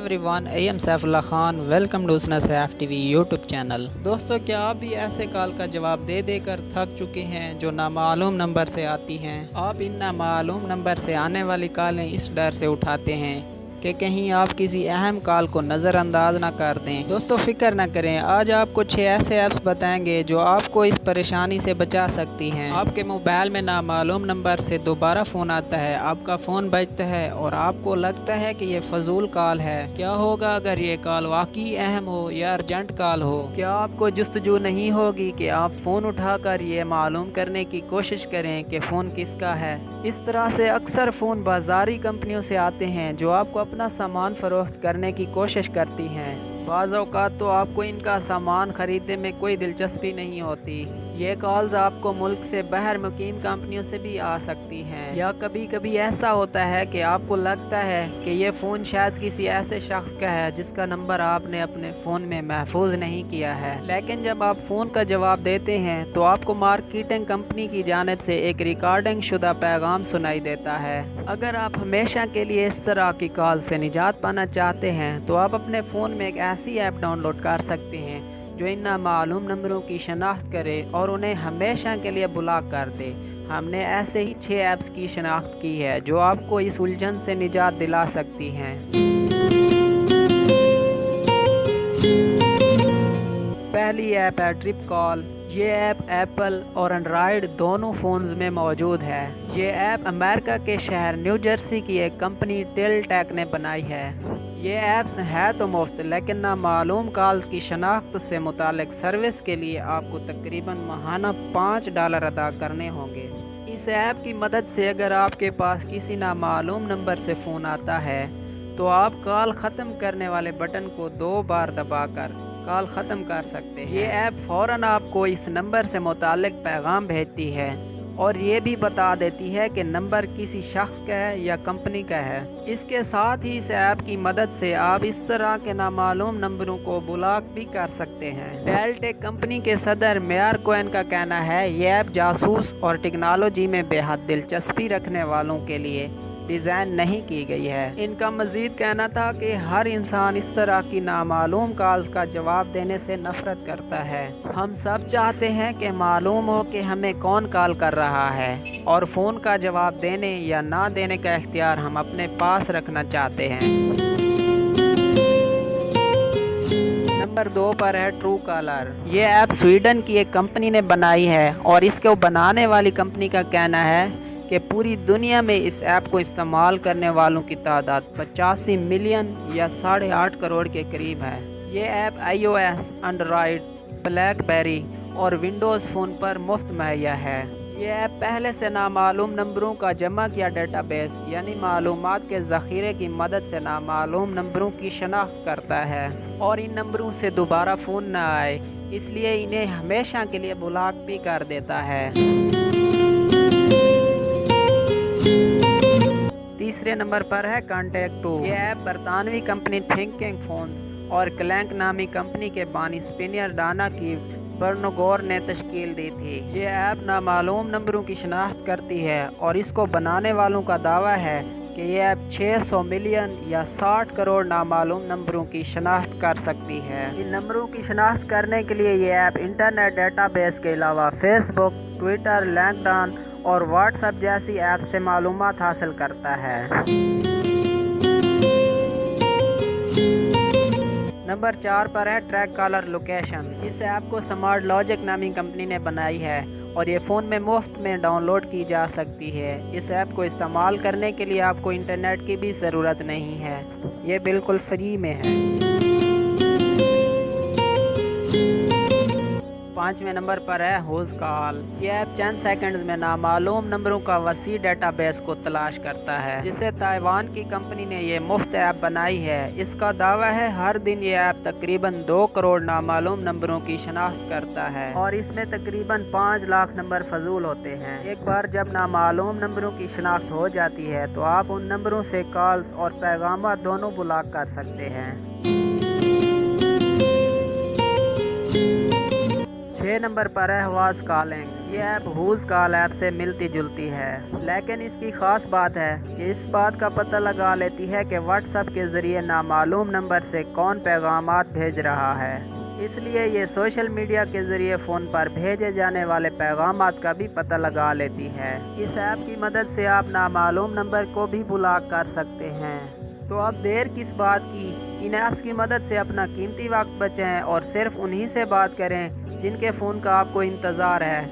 everyone, I am Saifullah Khan. Welcome to Usna Saif TV YouTube channel. दोस्तों, क्या आप भी ऐसे कॉल का जवाब दे देकर थक चुके हैं जो नामालूम नंबर से आती हैं? आप इन नामालूम नंबर से आने वाली कॉलें इस डर से उठाते हैं कि कहीं आप किसी अहम कॉल को नज़रअंदाज ना कर दें। दोस्तों, फिक्र ना करें, आज आपको 6 ऐसे ऐप्स बताएंगे जो आपको इस परेशानी से बचा सकती हैं। आपके मोबाइल में नामालूम नंबर से दोबारा फ़ोन आता है, आपका फ़ोन बजता है और आपको लगता है कि ये फजूल कॉल है। क्या होगा अगर ये कॉल वाकई अहम हो या अर्जेंट कॉल हो? क्या आपको जुस्तजू नहीं होगी कि आप फ़ोन उठाकर ये मालूम करने की कोशिश करें कि फ़ोन किसका है? इस तरह से अक्सर फ़ोन बाज़ारी कंपनियों से आते हैं जो आपको अपना सामान फरोख्त करने की कोशिश करती हैं। बाज़ औक़ात तो आपको इनका सामान ख़रीदने में कोई दिलचस्पी नहीं होती। ये कॉल्स आपको मुल्क से बाहर मुकीम कंपनियों से भी आ सकती हैं, या कभी कभी ऐसा होता है कि आपको लगता है कि ये फ़ोन शायद किसी ऐसे शख्स का है जिसका नंबर आपने अपने फ़ोन में महफूज नहीं किया है। लेकिन जब आप फ़ोन का जवाब देते हैं तो आपको मार्केटिंग कंपनी की जानिब से एक रिकॉर्डिंग शुदा पैगाम सुनाई देता है। अगर आप हमेशा के लिए इस तरह की कॉल से निजात पाना चाहते हैं तो आप अपने फ़ोन में एक ऐसी ऐप डाउनलोड कर सकते हैं जो इन नामालूम नंबरों की शनाख्त करे और उन्हें हमेशा के लिए ब्लॉक कर दे। हमने ऐसे ही 6 ऐप्स की शनाख्त की है जो आपको इस उलझन से निजात दिला सकती हैं। पहली ऐप है ट्रिप कॉल। ये ऐप एप्पल और एंड्रॉयड दोनों फ़ोन्स में मौजूद है। ये ऐप अमेरिका के शहर न्यू जर्सी की एक कंपनी टेलटेक ने बनाई है। ये ऐप्स है तो मुफ्त, लेकिन नामालूम कॉल्स की शनाख्त से मुतालिक सर्विस के लिए आपको तकरीबन माहाना $5 अदा करने होंगे। इस ऐप की मदद से अगर आपके पास किसी नामालूम नंबर से फ़ोन आता है तो आप कॉल ख़त्म करने वाले बटन को 2 बार दबाकर कॉल ख़त्म कर सकते हैं। ये ऐप फ़ौरन आपको इस नंबर से मुतालिक पैगाम भेजती है और ये भी बता देती है कि नंबर किसी शख्स का है या कंपनी का है। इसके साथ ही इस ऐप की मदद से आप इस तरह के नामालूम नंबरों को ब्लॉक भी कर सकते हैं। टेलटेक कंपनी के सदर मेयर कोएन का कहना है ये ऐप जासूस और टेक्नोलॉजी में बेहद दिलचस्पी रखने वालों के लिए डिज़ाइन नहीं की गई है। इनका मज़ीद कहना था कि हर इंसान इस तरह की नामालूम कॉल्स का जवाब देने से नफरत करता है। हम सब चाहते हैं कि मालूम हो कि हमें कौन कॉल कर रहा है और फ़ोन का जवाब देने या ना देने का इख्तियार हम अपने पास रखना चाहते हैं। नंबर 2 पर है ट्रू कॉलर। ये ऐप स्वीडन की एक कंपनी ने बनाई है और इसको बनाने वाली कंपनी का कहना है कि पूरी दुनिया में इस ऐप को इस्तेमाल करने वालों की तादाद 85 मिलियन या 8.5 करोड़ के करीब है। ये ऐप iOS, एंड्रॉयड, ब्लैकबेरी और विंडोज़ फ़ोन पर मुफ्त मुहैया है। ये ऐप पहले से नामालूम नंबरों का जमा किया डेटाबेस यानी मालूमात के ज़ख़ीरे की मदद से नामालूम नंबरों की शनाख्त करता है और इन नंबरों से दोबारा फ़ोन न आए, इसलिए इन्हें हमेशा के लिए ब्लॉक भी कर देता है। तीसरे नंबर पर है कॉन्टैक्ट टू। ये ऐप बरतानवी कंपनी थिंकिंग फोन्स और क्लैंक नामी कंपनी के बानी स्पिनियर डाना की बर्नगोर ने तश्कील दी थी। ये ऐप नामालूम नंबरों की शनाख्त करती है और इसको बनाने वालों का दावा है कि ये ऐप 600 मिलियन या 60 करोड़ नामालूम नंबरों की शनाख्त कर सकती है। इन नंबरों की शनाख्त करने के लिए ये ऐप इंटरनेट डेटाबेस के अलावा फेसबुक, ट्विटर, लिंक्डइन और व्हाट्सएप जैसी ऐप से मालूमात हासिल करता है। नंबर 4 पर है ट्रैक कॉलर लोकेशन। इस ऐप को स्मार्ट लॉजिक नामी कंपनी ने बनाई है और ये फ़ोन में मुफ्त में डाउनलोड की जा सकती है। इस ऐप को इस्तेमाल करने के लिए आपको इंटरनेट की भी ज़रूरत नहीं है, ये बिल्कुल फ्री में है। 5वें नंबर पर है हुज़ कॉल। यह ऐप चंद सेकंड्स में नामालूम नंबरों का वसी डेटाबेस को तलाश करता है, जिसे ताइवान की कंपनी ने यह मुफ्त ऐप बनाई है। इसका दावा है हर दिन ये ऐप तकरीबन 2 करोड़ नामालूम नंबरों की शनाख्त करता है और इसमें तकरीबन 5 लाख नंबर फजूल होते हैं। एक बार जब नामालूम नंबरों की शनाख्त हो जाती है तो आप उन नंबरों से कॉल्स और पैगाम दोनों ब्लॉक कर सकते हैं। 6 नंबर पर है हवास कॉलिंग। ये ऐप हूज कॉल ऐप से मिलती जुलती है, लेकिन इसकी खास बात है कि इस बात का पता लगा लेती है कि व्हाट्सएप के जरिए नामालूम नंबर से कौन पैगामात भेज रहा है। इसलिए ये सोशल मीडिया के जरिए फ़ोन पर भेजे जाने वाले पैगामात का भी पता लगा लेती है। इस ऐप की मदद से आप नामालूम नंबर को भी ब्लॉक कर सकते हैं। तो अब देर किस बात की, इन ऐप्स की मदद से अपना कीमती वक्त बचाएं और सिर्फ उन्हीं से बात करें जिनके फ़ोन का आपको इंतज़ार है।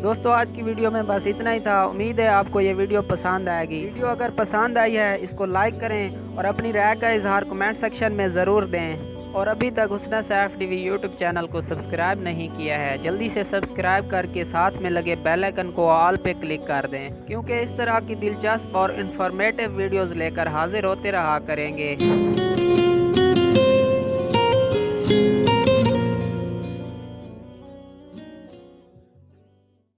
दोस्तों आज की वीडियो में बस इतना ही था। उम्मीद है आपको ये वीडियो पसंद आएगी। वीडियो अगर पसंद आई है इसको लाइक करें और अपनी राय का इजहार कमेंट सेक्शन में ज़रूर दें। और अभी तक हुस्ना से FTV यूट्यूब चैनल को सब्सक्राइब नहीं किया है, जल्दी से सब्सक्राइब करके साथ में लगे बेल आइकन को ऑल पे क्लिक कर दें, क्योंकि इस तरह की दिलचस्प और इन्फॉर्मेटिव वीडियोज़ लेकर हाजिर होते रहा करेंगे।